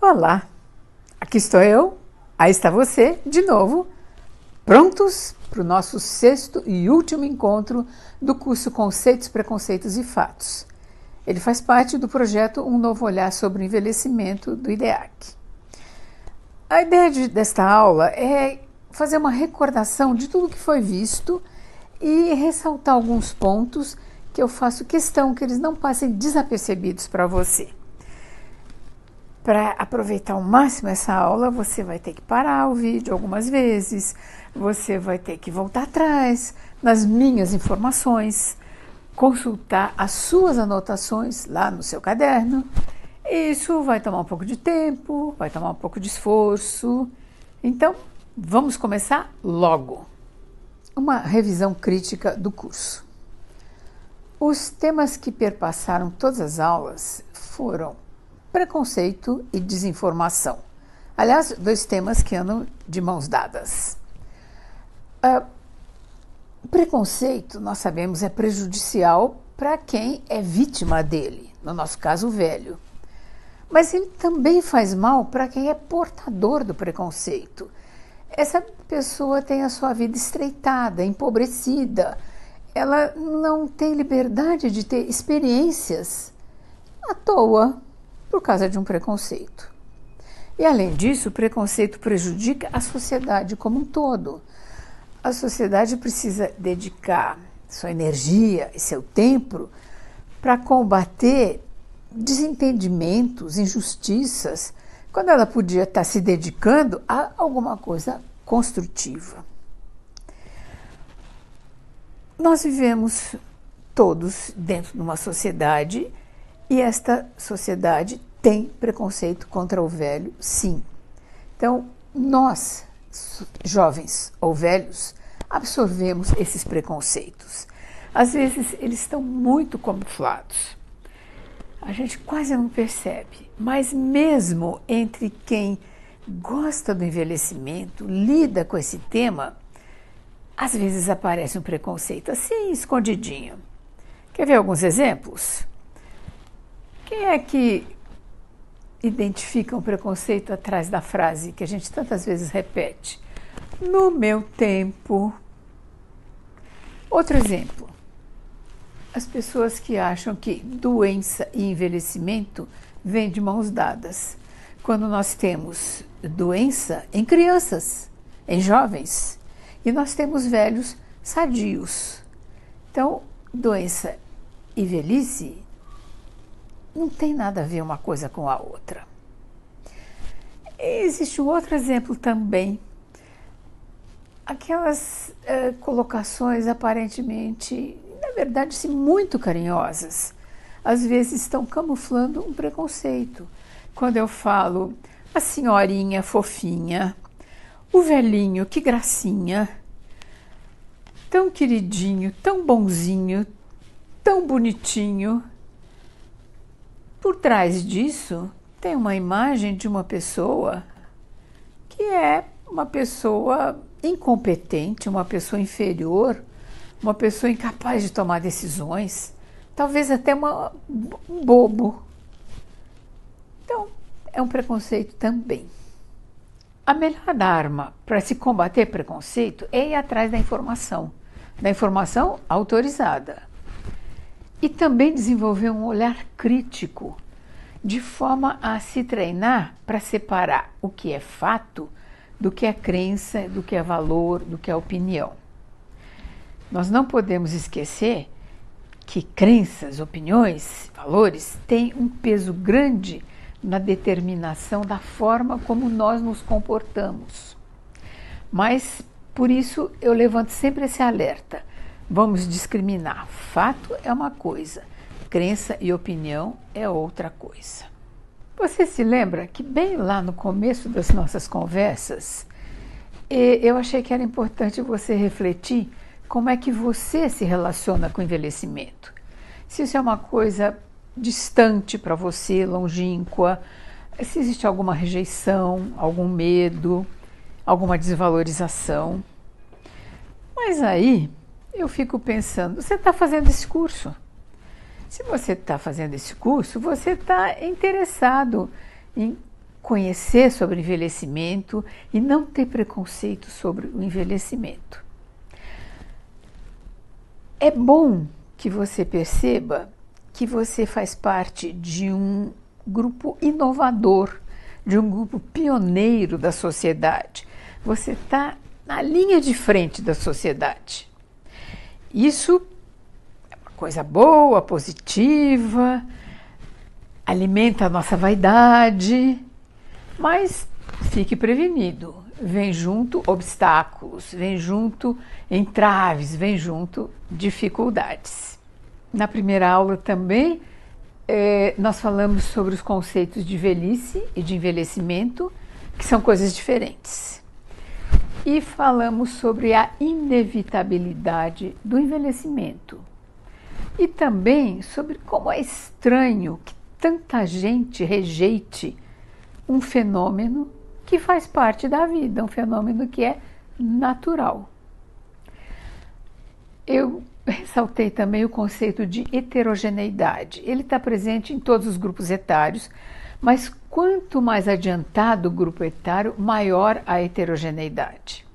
Olá, aqui estou eu, aí está você, de novo, prontos para o nosso sexto e último encontro do curso Conceitos, Preconceitos e Fatos. Ele faz parte do projeto Um Novo Olhar sobre o Envelhecimento do IDEAC. A ideia desta aula é fazer uma recordação de tudo que foi visto e ressaltar alguns pontos que eu faço questão que eles não passem desapercebidos para você. Para aproveitar ao máximo essa aula, você vai ter que parar o vídeo algumas vezes, você vai ter que voltar atrás nas minhas informações, consultar as suas anotações lá no seu caderno. Isso vai tomar um pouco de tempo, vai tomar um pouco de esforço. Então, vamos começar logo. Uma revisão crítica do curso. Os temas que perpassaram todas as aulas foram preconceito e desinformação. Aliás, dois temas que andam de mãos dadas. Preconceito, nós sabemos, é prejudicial para quem é vítima dele, no nosso caso, o velho. Mas ele também faz mal para quem é portador do preconceito. Essa pessoa tem a sua vida estreitada, empobrecida, ela não tem liberdade de ter experiências à toa por causa de um preconceito. E além disso, o preconceito prejudica a sociedade como um todo. A sociedade precisa dedicar sua energia e seu tempo para combater desentendimentos, injustiças, quando ela podia estar se dedicando a alguma coisa construtiva. Nós vivemos todos dentro de uma sociedade e esta sociedade tem preconceito contra o velho, sim. Então, nós, jovens ou velhos, absorvemos esses preconceitos. Às vezes, eles estão muito camuflados. A gente quase não percebe, mas mesmo entre quem gosta do envelhecimento, lida com esse tema, às vezes aparece um preconceito assim, escondidinho. Quer ver alguns exemplos? Quem é que identifica um preconceito atrás da frase que a gente tantas vezes repete? No meu tempo. Outro exemplo. As pessoas que acham que doença e envelhecimento vêm de mãos dadas. Quando nós temos doença em crianças, em jovens, e nós temos velhos sadios. Então, doença e velhice não tem nada a ver uma coisa com a outra. E existe um outro exemplo também. Aquelas colocações aparentemente, na verdade, sim, muito carinhosas, às vezes estão camuflando um preconceito. Quando eu falo a senhorinha fofinha, o velhinho, que gracinha, tão queridinho, tão bonzinho, tão bonitinho. Por trás disso, tem uma imagem de uma pessoa que é uma pessoa incompetente, uma pessoa inferior, uma pessoa incapaz de tomar decisões, talvez até um bobo. Então, é um preconceito também. A melhor arma para se combater preconceito é ir atrás da informação autorizada. E também desenvolver um olhar crítico, de forma a se treinar para separar o que é fato do que é crença, do que é valor, do que é opinião. Nós não podemos esquecer que crenças, opiniões, valores têm um peso grande na determinação da forma como nós nos comportamos. Mas, por isso, eu levanto sempre esse alerta. Vamos discriminar. Fato é uma coisa, crença e opinião é outra coisa. Você se lembra que bem lá no começo das nossas conversas, eu achei que era importante você refletir como é que você se relaciona com o envelhecimento. Se isso é uma coisa distante para você, longínqua, se existe alguma rejeição, algum medo, alguma desvalorização. Mas aí eu fico pensando, você está fazendo esse curso? Se você está fazendo esse curso, você está interessado em conhecer sobre envelhecimento e não ter preconceito sobre o envelhecimento. É bom que você perceba que você faz parte de um grupo inovador, de um grupo pioneiro da sociedade. Você está na linha de frente da sociedade. Isso é uma coisa boa, positiva, alimenta a nossa vaidade, mas fique prevenido. Vem junto obstáculos, vem junto entraves, vem junto dificuldades. Na primeira aula também nós falamos sobre os conceitos de velhice e de envelhecimento, que são coisas diferentes. E falamos sobre a inevitabilidade do envelhecimento. E também sobre como é estranho que tanta gente rejeite um fenômeno que faz parte da vida, um fenômeno que é natural. Eu ressaltei também o conceito de heterogeneidade. Ele está presente em todos os grupos etários, mas quanto mais adiantado o grupo etário, maior a heterogeneidade.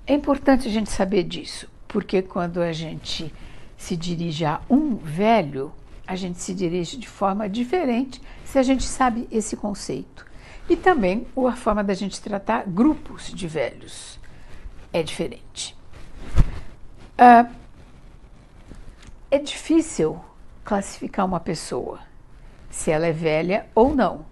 É importante a gente saber disso, porque quando a gente se dirige a um velho, a gente se dirige de forma diferente se a gente sabe esse conceito. E também a forma da gente tratar grupos de velhos é diferente. É difícil classificar uma pessoa, se ela é velha ou não.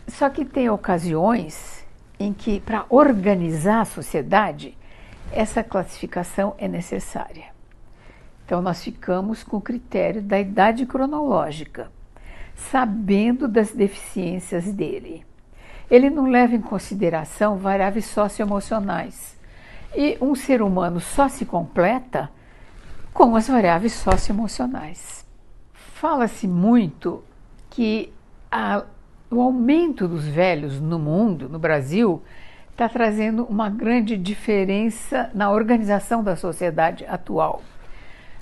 Só que tem ocasiões em que, para organizar a sociedade, essa classificação é necessária. Então, nós ficamos com o critério da idade cronológica, sabendo das deficiências dele. Ele não leva em consideração variáveis socioemocionais. E um ser humano só se completa com as variáveis socioemocionais. Fala-se muito que o aumento dos velhos no mundo, no Brasil, está trazendo uma grande diferença na organização da sociedade atual.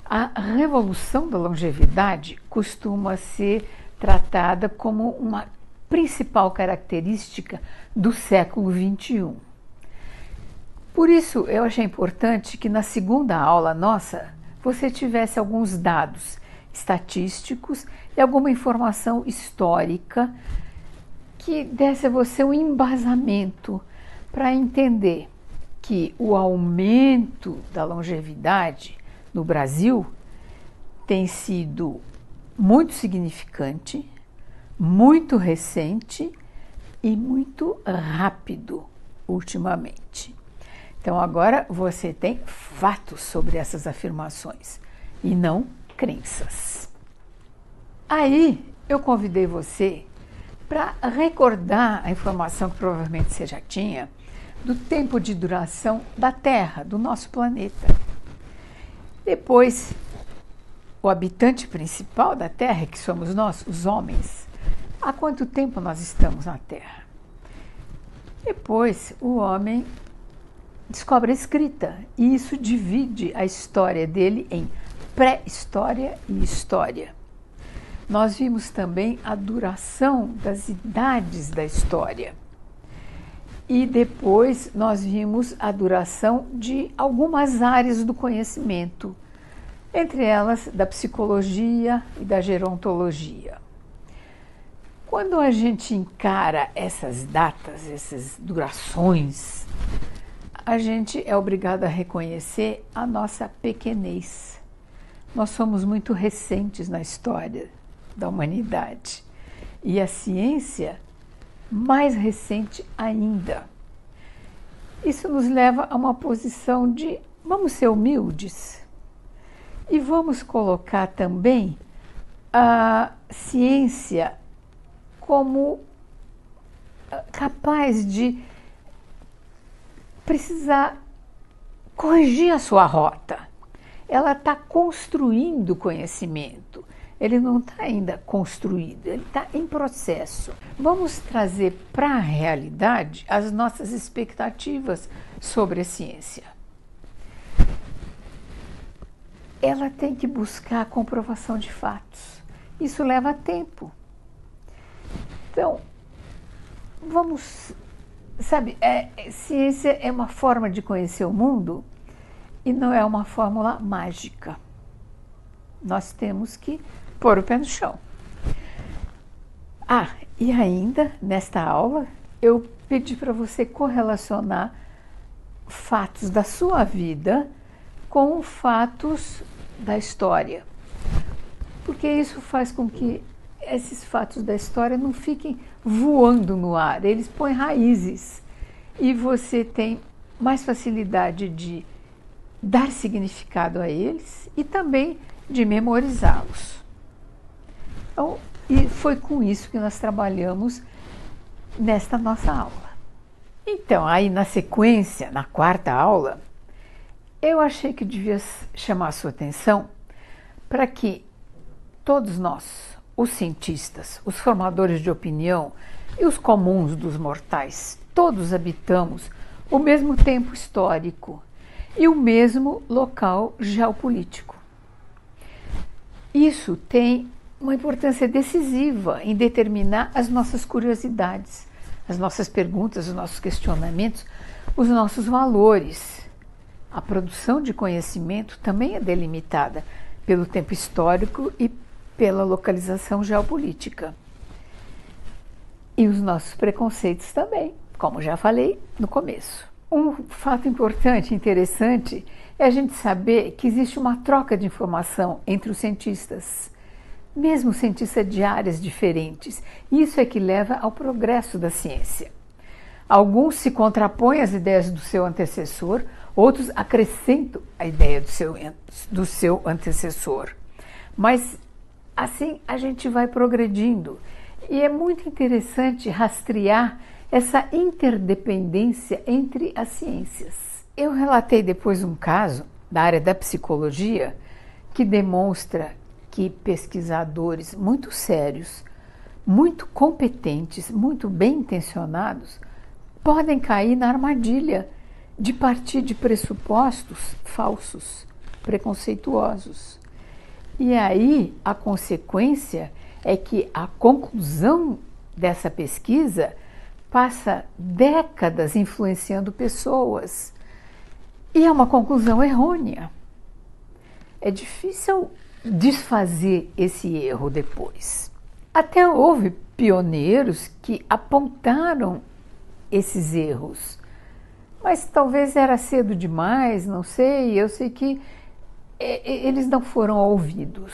A revolução da longevidade costuma ser tratada como uma principal característica do século XXI. Por isso, eu achei importante que na segunda aula nossa, você tivesse alguns dados estatísticos e alguma informação histórica que desse a você um embasamento para entender que o aumento da longevidade no Brasil tem sido muito significante, muito recente e muito rápido ultimamente. Então agora você tem fatos sobre essas afirmações e não crenças. Aí eu convidei você para recordar a informação que provavelmente você já tinha do tempo de duração da Terra, do nosso planeta. Depois, o habitante principal da Terra, que somos nós, os homens, há quanto tempo nós estamos na Terra? Depois, o homem descobre a escrita e isso divide a história dele em pré-história e história. Nós vimos também a duração das idades da história. E depois nós vimos a duração de algumas áreas do conhecimento, entre elas da psicologia e da gerontologia. Quando a gente encara essas datas, essas durações, a gente é obrigado a reconhecer a nossa pequenez. Nós somos muito recentes na história da humanidade e a ciência mais recente ainda. Isso nos leva a uma posição de vamos ser humildes e vamos colocar também a ciência como capaz de precisar corrigir a sua rota. Ela está construindo conhecimento. Ele não está ainda construído, ele está em processo. Vamos trazer para a realidade as nossas expectativas sobre a ciência. Ela tem que buscar a comprovação de fatos. Isso leva tempo. Então, vamos, sabe, ciência é uma forma de conhecer o mundo e não é uma fórmula mágica. Nós temos que pôr o pé no chão. E ainda, nesta aula, eu pedi para você correlacionar fatos da sua vida com fatos da história. Porque isso faz com que esses fatos da história não fiquem voando no ar, eles põem raízes e você tem mais facilidade de dar significado a eles e também de memorizá-los. Então, e foi com isso que nós trabalhamos nesta nossa aula. Então, aí na sequência, na quarta aula, eu achei que devia chamar a sua atenção para que todos nós, os cientistas, os formadores de opinião e os comuns dos mortais, todos habitamos o mesmo tempo histórico e o mesmo local geopolítico. Isso tem uma importância decisiva em determinar as nossas curiosidades, as nossas perguntas, os nossos questionamentos, os nossos valores. A produção de conhecimento também é delimitada pelo tempo histórico e pela localização geopolítica. E os nossos preconceitos também, como já falei no começo. Um fato importante, interessante, é a gente saber que existe uma troca de informação entre os cientistas, mesmo cientistas de áreas diferentes. Isso é que leva ao progresso da ciência. Alguns se contrapõem às ideias do seu antecessor, outros acrescentam a ideia do seu antecessor. Mas assim a gente vai progredindo. E é muito interessante rastrear essa interdependência entre as ciências. Eu relatei depois um caso da área da psicologia que demonstra que pesquisadores muito sérios, muito competentes, muito bem intencionados, podem cair na armadilha de partir de pressupostos falsos, preconceituosos. E aí a consequência é que a conclusão dessa pesquisa passa décadas influenciando pessoas. E é uma conclusão errônea. É difícil desfazer esse erro depois. Até houve pioneiros que apontaram esses erros. Mas talvez era cedo demais, não sei. Eu sei que eles não foram ouvidos.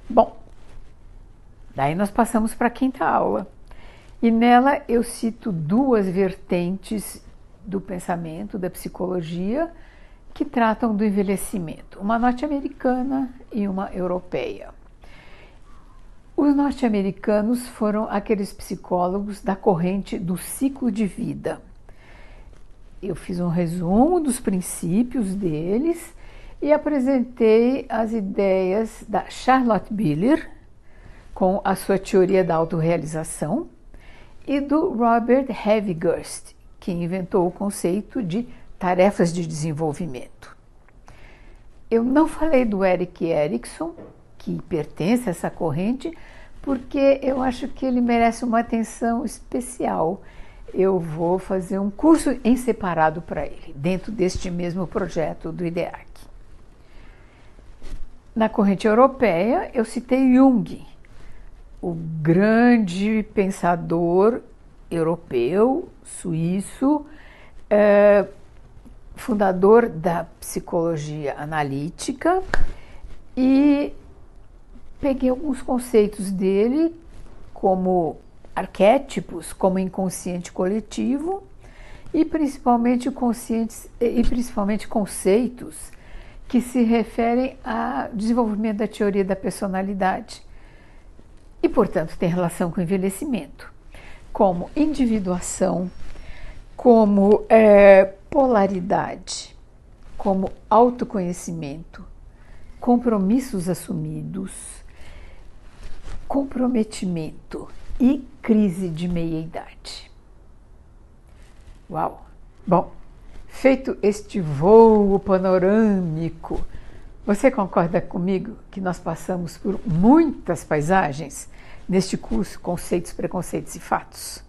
Bom, daí nós passamos para a quinta aula. E nela eu cito duas vertentes do pensamento, da psicologia, que tratam do envelhecimento, uma norte-americana e uma europeia. Os norte-americanos foram aqueles psicólogos da corrente do ciclo de vida. Eu fiz um resumo dos princípios deles e apresentei as ideias da Charlotte Biller, com a sua teoria da autorrealização, e do Robert Hevigurst, que inventou o conceito de tarefas de desenvolvimento. Eu não falei do Erik Erikson, que pertence a essa corrente, porque eu acho que ele merece uma atenção especial. Eu vou fazer um curso em separado para ele, dentro deste mesmo projeto do IDEAC. Na corrente europeia, eu citei Jung, o grande pensador europeu, suíço, fundador da psicologia analítica, e peguei alguns conceitos dele como arquétipos, como inconsciente coletivo e principalmente conceitos que se referem ao desenvolvimento da teoria da personalidade e, portanto, tem relação com o envelhecimento, como individuação, como polaridade, como autoconhecimento, compromissos assumidos, comprometimento e crise de meia-idade. Uau! Bom, feito este voo panorâmico Você concorda comigo que nós passamos por muitas paisagens neste curso Conceitos, Preconceitos e Fatos?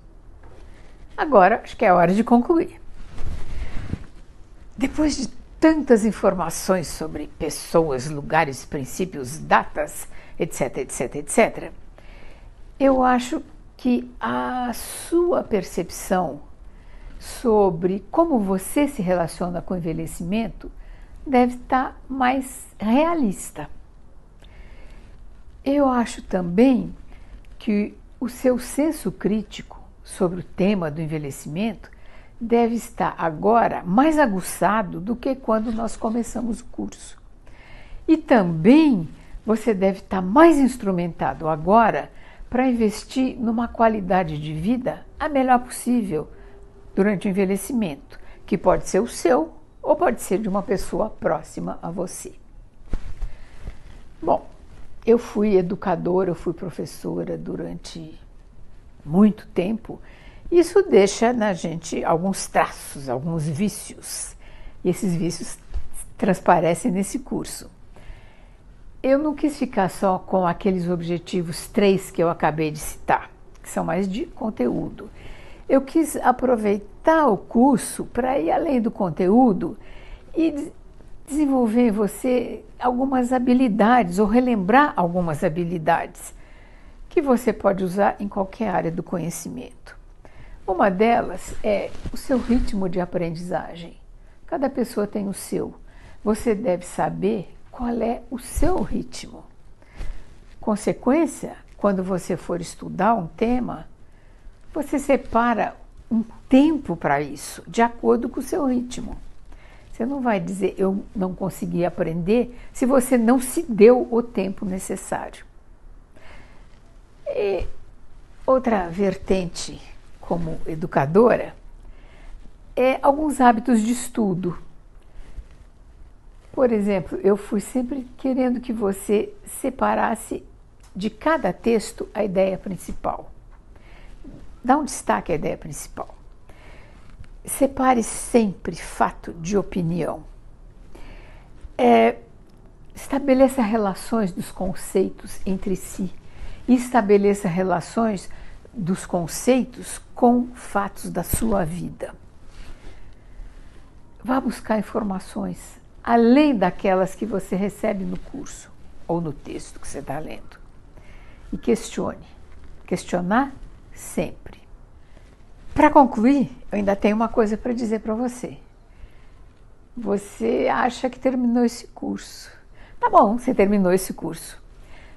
Agora, acho que é hora de concluir. Depois de tantas informações sobre pessoas, lugares, princípios, datas, etc, etc, etc, eu acho que a sua percepção sobre como você se relaciona com o envelhecimento deve estar mais realista. Eu acho também que o seu senso crítico sobre o tema do envelhecimento deve estar agora mais aguçado do que quando nós começamos o curso. E também você deve estar mais instrumentado agora para investir numa qualidade de vida a melhor possível durante o envelhecimento, que pode ser o seu ou pode ser de uma pessoa próxima a você. Bom, eu fui educadora, eu fui professora durante muito tempo. Isso deixa na gente alguns traços, alguns vícios. E esses vícios transparecem nesse curso. Eu não quis ficar só com aqueles objetivos 3 que eu acabei de citar, que são mais de conteúdo. Eu quis aproveitar o curso para ir além do conteúdo e desenvolver em você algumas habilidades ou relembrar algumas habilidades que você pode usar em qualquer área do conhecimento. Uma delas é o seu ritmo de aprendizagem. Cada pessoa tem o seu. Você deve saber qual é o seu ritmo. Consequência, quando você for estudar um tema, você separa um tempo para isso, de acordo com o seu ritmo. Você não vai dizer, eu não consegui aprender, se você não se deu o tempo necessário. E outra vertente, como educadora, é alguns hábitos de estudo. Por exemplo, eu fui sempre querendo que você separasse de cada texto a ideia principal. Dá um destaque à ideia principal. Separe sempre fato de opinião. Estabeleça relações dos conceitos entre si e estabeleça relações dos conceitos com fatos da sua vida. Vá buscar informações além daquelas que você recebe no curso ou no texto que você está lendo. E questione. Questionar sempre. Para concluir, eu ainda tenho uma coisa para dizer para você. Você acha que terminou esse curso. Tá bom, você terminou esse curso.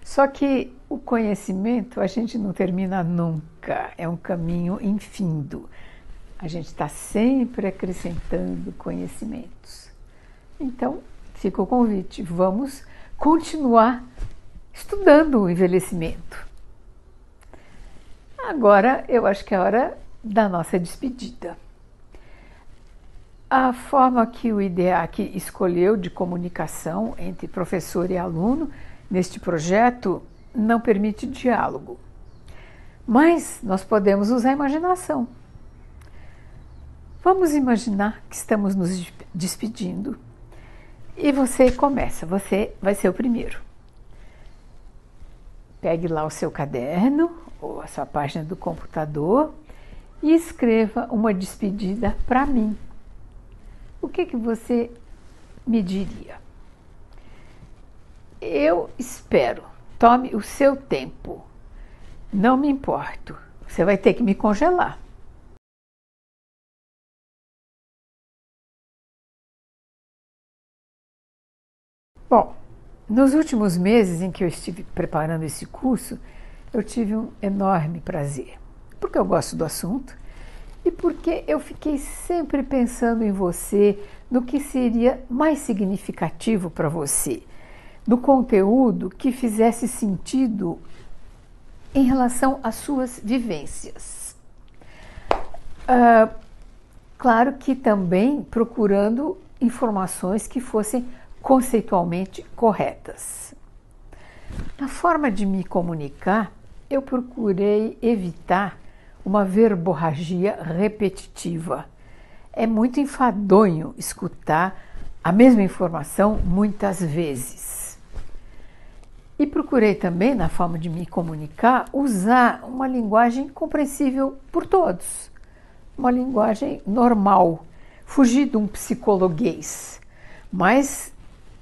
Só que o conhecimento a gente não termina nunca. É um caminho infindo. A gente está sempre acrescentando conhecimentos. Então, fica o convite. Vamos continuar estudando o envelhecimento. Agora, eu acho que é hora da nossa despedida. A forma que o IDEAC escolheu de comunicação entre professor e aluno neste projeto não permite diálogo. Mas nós podemos usar a imaginação. Vamos imaginar que estamos nos despedindo. E você começa, você vai ser o primeiro. Pegue lá o seu caderno ou a sua página do computador e escreva uma despedida para mim. O que você me diria? Eu espero. Tome o seu tempo. Não me importo. Você vai ter que me congelar. Bom, nos últimos meses em que eu estive preparando esse curso, eu tive um enorme prazer. Porque eu gosto do assunto e porque eu fiquei sempre pensando em você, no que seria mais significativo para você, no conteúdo que fizesse sentido em relação às suas vivências. Claro que também procurando informações que fossem conceitualmente corretas. Na forma de me comunicar, eu procurei evitar uma verborragia repetitiva. É muito enfadonho escutar a mesma informação muitas vezes. E procurei também, na forma de me comunicar, usar uma linguagem compreensível por todos, uma linguagem normal, fugir de um psicologuês, mas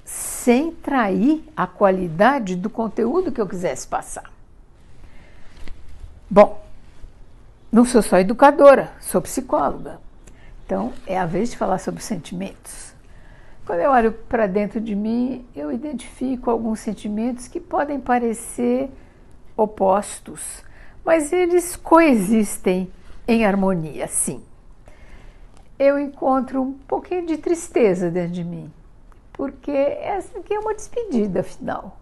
sem trair a qualidade do conteúdo que eu quisesse passar. Bom, não sou só educadora, sou psicóloga. Então, é a vez de falar sobre sentimentos. Quando eu olho para dentro de mim, eu identifico alguns sentimentos que podem parecer opostos, mas eles coexistem em harmonia, sim. Eu encontro um pouquinho de tristeza dentro de mim, porque essa aqui é uma despedida, afinal.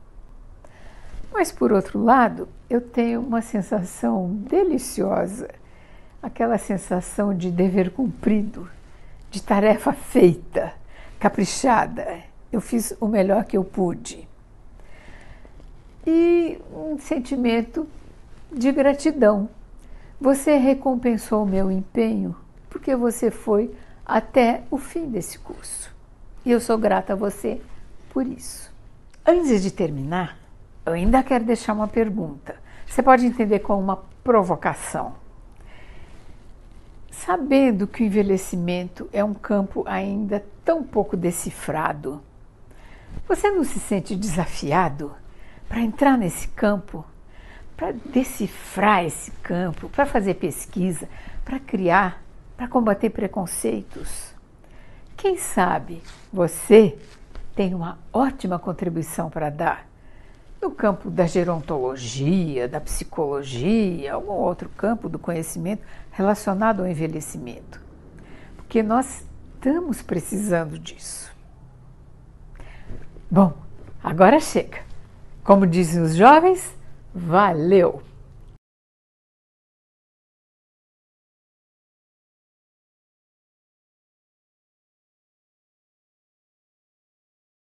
Mas, por outro lado, eu tenho uma sensação deliciosa, aquela sensação de dever cumprido, de tarefa feita, caprichada. Eu fiz o melhor que eu pude. E um sentimento de gratidão. Você recompensou o meu empenho porque você foi até o fim desse curso. E eu sou grata a você por isso. Antes de terminar, eu ainda quero deixar uma pergunta. Você pode entender como uma provocação. Sabendo que o envelhecimento é um campo ainda tão pouco decifrado, você não se sente desafiado para entrar nesse campo, para decifrar esse campo, para fazer pesquisa, para criar, para combater preconceitos? Quem sabe você tem uma ótima contribuição para dar no campo da gerontologia, da psicologia, algum outro campo do conhecimento relacionado ao envelhecimento. Porque nós estamos precisando disso. Bom, agora chega. Como dizem os jovens, valeu!